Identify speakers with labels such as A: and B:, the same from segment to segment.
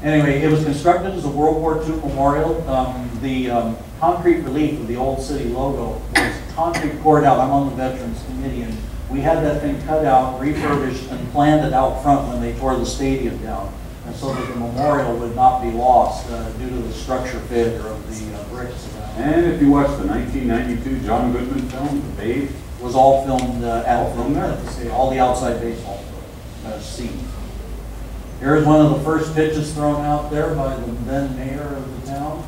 A: Anyway, it was constructed as a World War II memorial. The concrete relief of the old city logo was concrete poured out. I'm on the Veterans Committee, and we had that thing cut out, refurbished, and planted out front when they tore the stadium down, and so that the memorial would not be lost due to the structure failure of the bricks.
B: And if you watch the 1992 John Goodman film, The Babe,
A: it was all filmed there. All the outside baseball scenes. Here's one of the first pitches thrown out there by the then mayor of the town.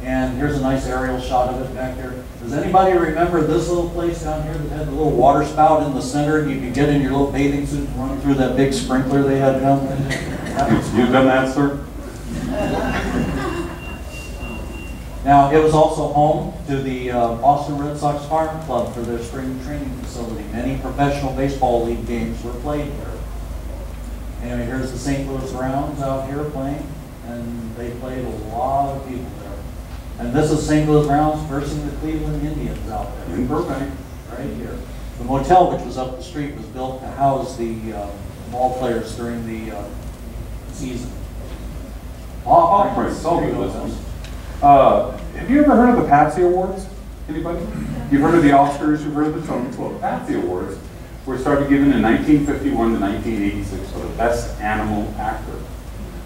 A: And here's a nice aerial shot of it back there. Does anybody remember this little place down here that had the little water spout in the center, and you could get in your little bathing suit and run through that big sprinkler they had down there?
B: You've done that, sir?
A: Now, it was also home to the Boston Red Sox Farm Club for their spring training facility. Many professional baseball league games were played there. Anyway, here's the St. Louis Browns out here playing, and they played a lot of people there. And this is St. Louis Browns versus the Cleveland Indians out there.
B: In Burbank.
A: Right here. The motel, which was up the street, was built to house the ball players during the season.
B: I'll do this one. Have you ever heard of the Patsy Awards? Anybody? You've heard of the Oscars, you've heard of the Tonys. Well, the Patsy Awards were started given in 1951 to 1986 for the Best Animal Actor.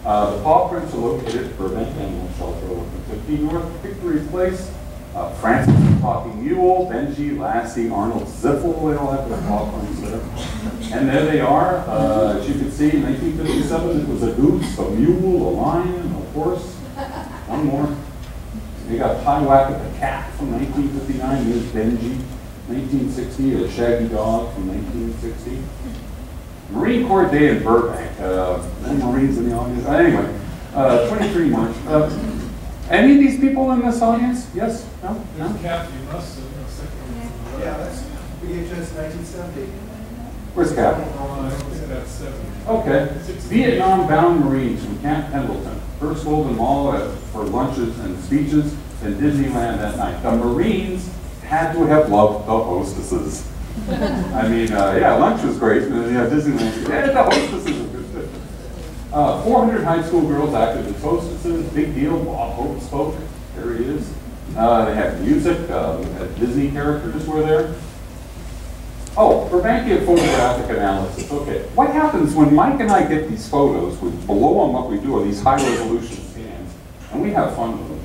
B: The paw prints are located at Burbank Animal Shelter, 1150 North Victory Place. Francis the Talking Mule, Benji, Lassie, Arnold Ziffel, they all have their paw prints there. And there they are. As you can see, in 1957 it was a goose, a mule, a lion, a horse, one more. They got Pie Whack the cat from 1959. Here's Benji. 1960, a shaggy dog from 1960. Marine Corps Day in Burbank. Any Marines in the audience? Anyway, 23 March. Any of these people in this audience? Yes? No? No?
C: Cap, you must have.
D: Yeah, that's VHS 1970.
B: Where's Cap?
C: I think that's 70.
B: Okay. Vietnam-bound Marines from Camp Pendleton. First Golden Mall for lunches and speeches in Disneyland that night. The Marines had to have loved the hostesses. I mean, yeah, lunch was great. Yeah, Disneyland. Yeah, the hostesses were good. 400 high school girls acted as hostesses. Big deal. Bob Hope spoke. There he is. They had music. Disney characters were there. Oh, Burbankia photographic analysis. Okay, what happens when Mike and I get these photos, we blow on what we do, are these high-resolution scans, and we have fun with them.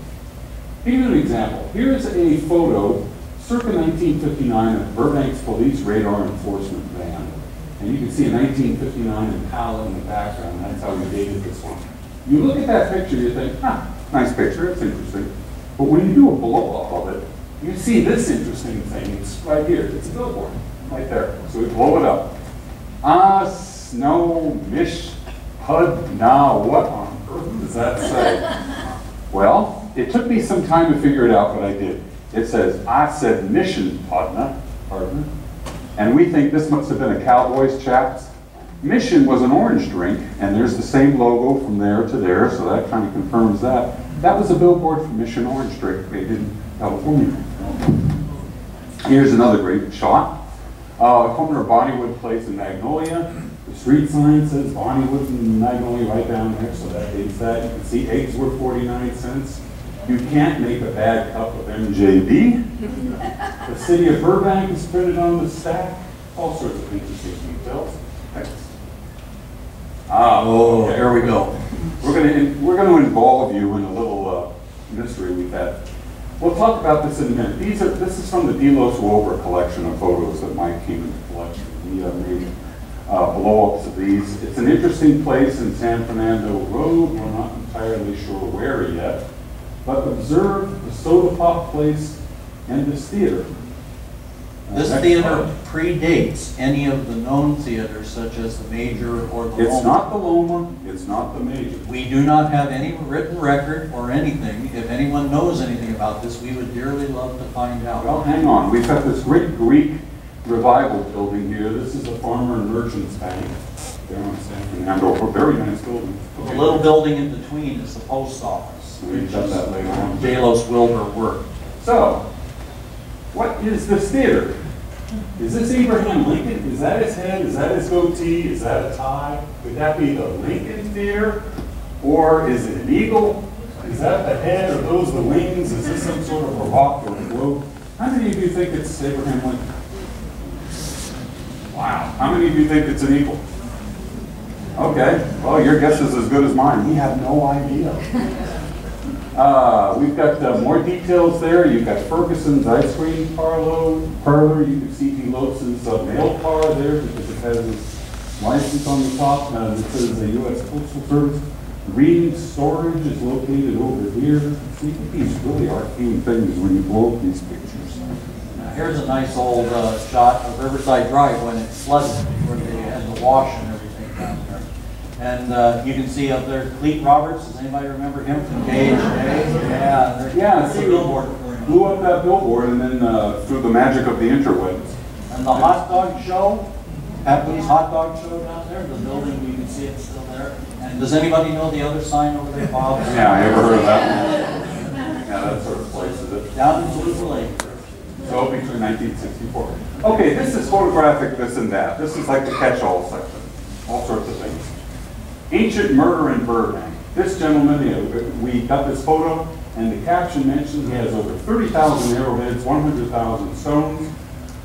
B: Give you an example. Here's a photo, circa 1959, of Burbank's police radar enforcement van. And you can see a 1959 Impala in the background. That's how we dated this one. You look at that picture, you think, nice picture, it's interesting. But when you do a blow-up of it, you see this interesting thing. It's right here. It's a billboard. Right there. So we blow it up. Snow, Mish, Hud, now, what on earth does that say? Well, it took me some time to figure it out, but I did. It says, I said mission, partner. And we think this must have been a Cowboys chaps. Mission was an orange drink, and there's the same logo from there to there, so that kind of confirms that. That was a billboard for Mission Orange Drink made in California. Here's another great shot. Corner of Bonnywood Place in Magnolia. The street sign says Bonnywood and Magnolia right down there, so that dates that. You can see eggs were 49 cents. You can't make a bad cup of MJB. The city of Burbank is printed on the stack. All sorts of interesting details. Next. Okay.
A: Here we go.
B: We're going to involve you in a little mystery we've had. We'll talk about this in a minute. This is from the Delos Wover collection of photos that Mike came into collection. He made blow-ups of these. It's an interesting place in San Fernando Road. We're not entirely sure where yet. But observe the soda pop place and this theater.
A: This theater predates any of the known theaters, such as the Major or the Loma.
B: It's not the Loma, it's not the Major.
A: We do not have any written record or anything. If anyone knows anything about this, we would dearly love to find out.
B: Well, hang on. We've got this great Greek revival building here. This is the Farmer and Merchants Bank. There on San Fernando. A very nice building.
A: Okay. The little building in between is the post office.
B: We've got that later on.
A: Delos Wilbur worked.
B: So, what is this theater? Is this Abraham Lincoln? Is that his head? Is that his goatee? Is that a tie? Would that be the Lincoln Theater? Or is it an eagle? Is that the head? Are those the wings? Is this some sort of a rock or a globe? How many of you think it's Abraham Lincoln? Wow. How many of you think it's an eagle? Okay. Well, your guess is as good as mine. We have no idea. We've got more details there. You've got Ferguson's ice cream parlor. You can see he loads his mail car there because it has his license on the top. It says the U.S. Postal Service. Reading storage is located over here. See these really arcane things when you blow up these pictures.
A: Now, here's a nice old shot of Riverside Drive when it flooded, where they had the wash and everything down there. And you can see up there, Cleet Roberts. Does anybody remember him from KHJ?
B: Yeah,
A: see billboard.
B: Blew up that billboard, and then through the magic of the interwebs.
A: And the hot dog show, Patsy hot dog show down there, the building, you can see it's still there. And does anybody know the other sign over there, Bob?
B: Yeah, I ever heard of that one? Yeah, that sort of place is it.
A: Down in Blue Lake.
B: So between 1964. Okay, this is photographic, this and that. This is like the catch-all section. All sorts of things. Ancient murder in Burbank. This gentleman, we got this photo, and the caption mentioned he has over 30,000 arrowheads, 100,000 stones.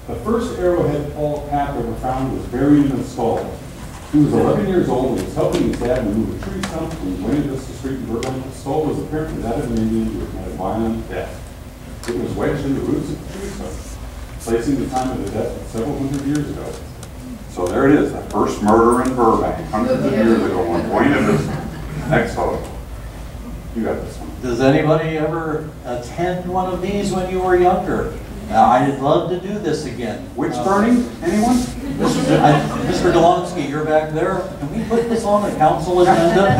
B: The first arrowhead Paul Cap ever found was buried in a skull. He was 11 years old and was helping his dad remove a tree stump from Buena Vista Street in Burbank. The skull was apparently that of an Indian who had had a violent death. It was wedged in the roots of the tree stump, placing the time of the death several hundred years ago. So there it is, the first murder in Burbank, hundreds of years ago on Buena Vista. Next photo. You got this one.
A: Does anybody ever attend one of these when you were younger? I'd love to do this again.
B: Witch burning? Anyone?
A: Mr. Delonsky, you're back there. Can we put this on the council agenda?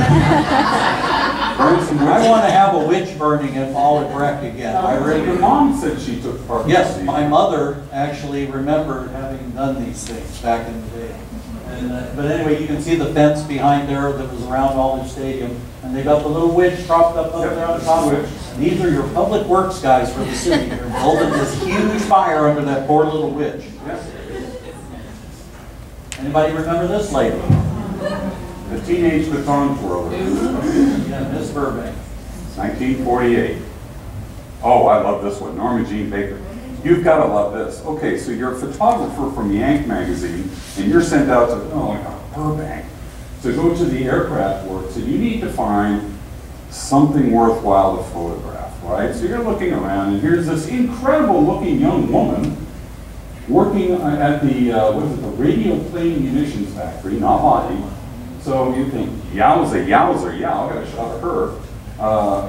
A: I want to have a witch burning at Olive Breck again. I really.
B: Your mom said she took part.
A: Yes, my mother actually remembered having done these things back in the day. And, but anyway, you can see the fence behind there that was around Olive Stadium, and they got the little witch propped up there on top of it. These are your public works guys for the city. They're building this huge fire under that poor little witch. Anybody remember this lady?
B: The Teenage Baton Twirler.
A: Yeah, Miss Burbank.
B: 1948. Oh, I love this one. Norma Jean Baker. You've got to love this. Okay, so you're a photographer from Yank magazine, and you're sent out to Burbank to go to the aircraft works, and you need to find something worthwhile to photograph, right? So you're looking around, and here's this incredible-looking young woman working at the the radio plane munitions factory, not Lottie. So you think, yowza, yowzer, yeah, I'll get a shot of her.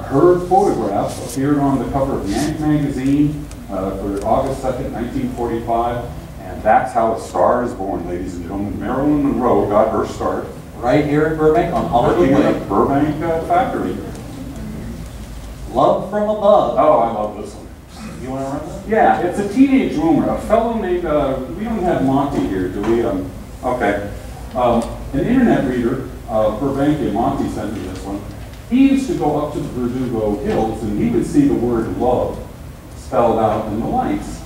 B: Her photograph appeared on the cover of Yank magazine for August 2nd, 1945, and that's how a star is born, ladies and gentlemen. Marilyn Monroe got her start.
A: Right here in Burbank on Hollywood
B: Working
A: Way.
B: at the Burbank factory.
A: Love from Above.
B: Oh, I love this one.
A: You want to run that?
B: Yeah, it's a teenage rumor. A fellow named, we don't have Monty here, do we? Okay. An internet reader, Burbankia, Monty sent me this one. He used to go up to the Verdugo Hills and he would see the word love spelled out in the lights.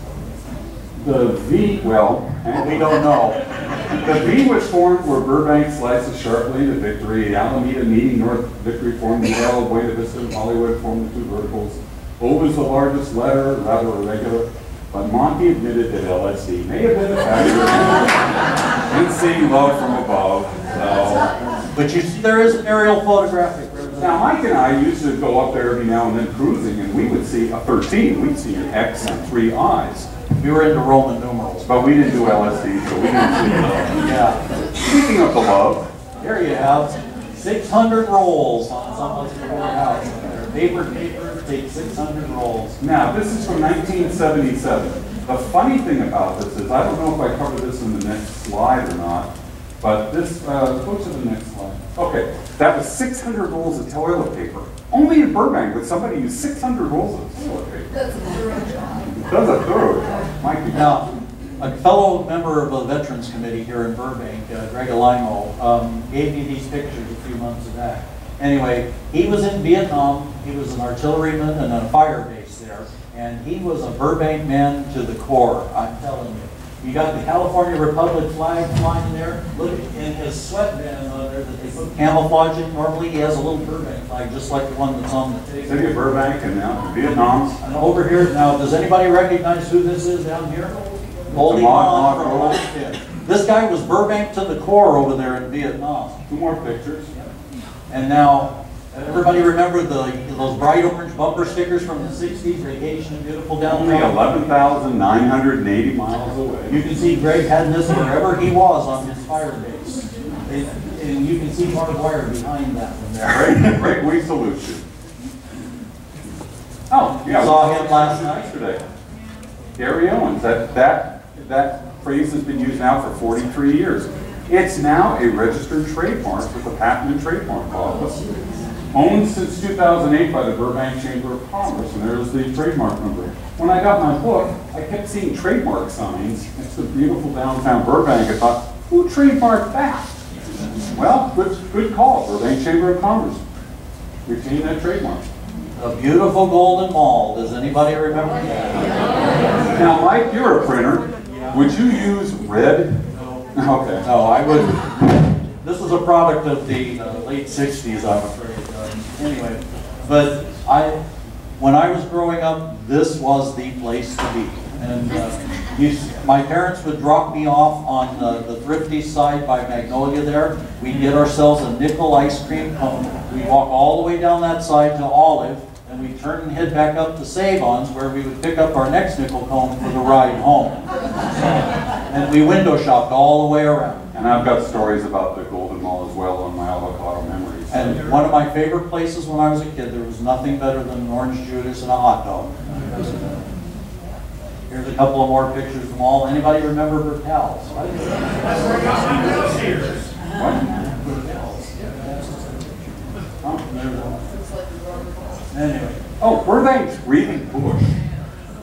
B: The V, well, we don't know. The V was formed where Burbank slices sharply to Victory, Alameda meeting North Victory formed the L, Buena Vista and Hollywood formed the two verticals. O was the largest letter, rather irregular, but Monty admitted that LSD may have been a factor in seeing love from above. So.
A: But you see, there is an aerial photographic.
B: Now, Mike and I used to go up there every now and then cruising, and we would see a 13. We'd see an X and 3 I's.
A: We were into Roman numerals.
B: But we didn't do LSD, so we didn't see love.
A: Yeah.
B: Speaking of the love,
A: Here you have 600 rolls on someone's courthouse. Paper, take 600 rolls.
B: now this is from 1977. The funny thing about this is, I don't know if I covered this in the next slide or not, but this, go to the next slide. Okay, that was 600 rolls of toilet paper. Only in Burbank would somebody use 600 rolls of toilet paper.
E: That's a thorough job.
B: Does a thorough job. Might be.
A: Now, a fellow member of the Veterans Committee here in Burbank, Greg Alimo, gave me these pictures a few months back. Anyway, he was in Vietnam. He was an artilleryman and a fire base there. And he was a Burbank man to the core, I'm telling you. You got the California Republic flag flying there. Look, in his sweatband on there that they put camouflage in. Normally he has a little Burbank flag, just like the one that's on the table.
B: City of Burbank and now Vietnam.
A: And over here, now, does anybody recognize who this is down here? Goldie Hawn from Burbank. This guy was Burbank to the core over there in Vietnam.
B: 2 more pictures.
A: And now, everybody remember those bright orange bumper stickers from the 60s, vacation beautiful downtown?
B: Only 11,980 miles away.
A: You can see Greg had this wherever he was on his fire base. And you can see barbed wire behind that one there.
B: Greg, we salute you. Oh, yeah.
A: Saw him last night.
B: Yesterday. Gary Owens, that phrase has been used now for 43 years. It's now a registered trademark with the Patent and Trademark Office. Owned since 2008 by the Burbank Chamber of Commerce, and there's the trademark number. When I got my book, I kept seeing trademark signs. It's the beautiful downtown Burbank. I thought, who trademarked that? Well, good call, Burbank Chamber of Commerce. Retain that trademark.
A: A beautiful golden mall. Does anybody remember that?
B: Now, Mike, you're a printer. Would you use red? Okay.
A: No, I wouldn't. This is a product of the late 60s, I'm afraid. Anyway, but when I was growing up, this was the place to be. And my parents would drop me off on the Thrifty side by Magnolia there. We'd get ourselves a nickel ice cream cone. We'd walk all the way down that side to Olive, and we'd turn and head back up to Save-Ons, where we would pick up our next nickel cone for the ride home. And we window shopped all the way around.
B: And I've got stories about the Golden Mall as well on my avocado memories.
A: And one of my favorite places when I was a kid, there was nothing better than an orange Judas and a hot dog. Here's a couple of more pictures from all. Anybody remember Bertels?
B: What?
A: Oh, there's one. Anyway.
B: Oh, Burbank's Breathing Bush.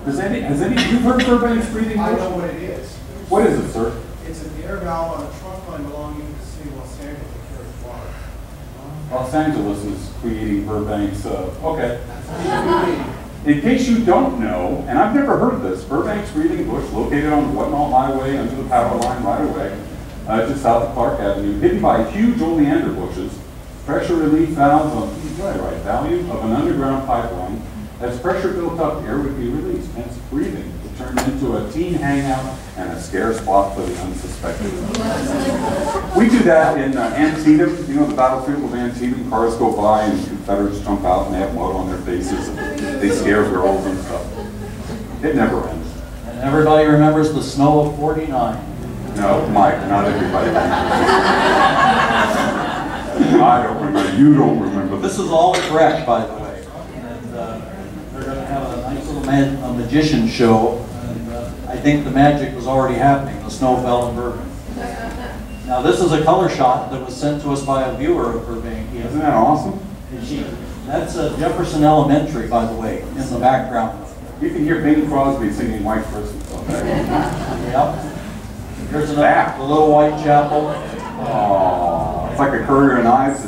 B: Has you've heard Burbank's Breathing Bush?
D: I know what it is.
B: What is it, sir?
D: It's an air valve on a trunk line belonging to the city of Los Angeles that carries water.
B: Los Angeles is creating Burbank's, okay. In case you don't know, and I've never heard of this, Burbank's Breathing Bush, located on the Whatnot Highway under the power line right away, just south of Clark Avenue, hidden by huge oleander bushes, pressure relief valves on value of an underground pipeline. As pressure built up, air would be released, hence breathing. It turned into a teen hangout and a scare spot for the unsuspecting. We do that in Antietam, you know, the battlefield of Antietam. Cars go by and Confederates jump out and they have mud on their faces and they scare girls and stuff. It never ends.
A: And everybody remembers the snow of '49.
B: No, Mike, not everybody. I don't remember. You don't remember.
A: This is all correct, by the way. And they're going to have a nice little magician show. And I think the magic was already happening. The snow fell in Burbank. Now this is a color shot that was sent to us by a viewer of Burbankia.
B: Isn't that awesome?
A: That's Jefferson Elementary, by the way, in the background.
B: You can hear Bing Crosby singing White Christmas.
A: Yep. Here's another, the little White Chapel.
B: Oh, it's like a Courier and Ives.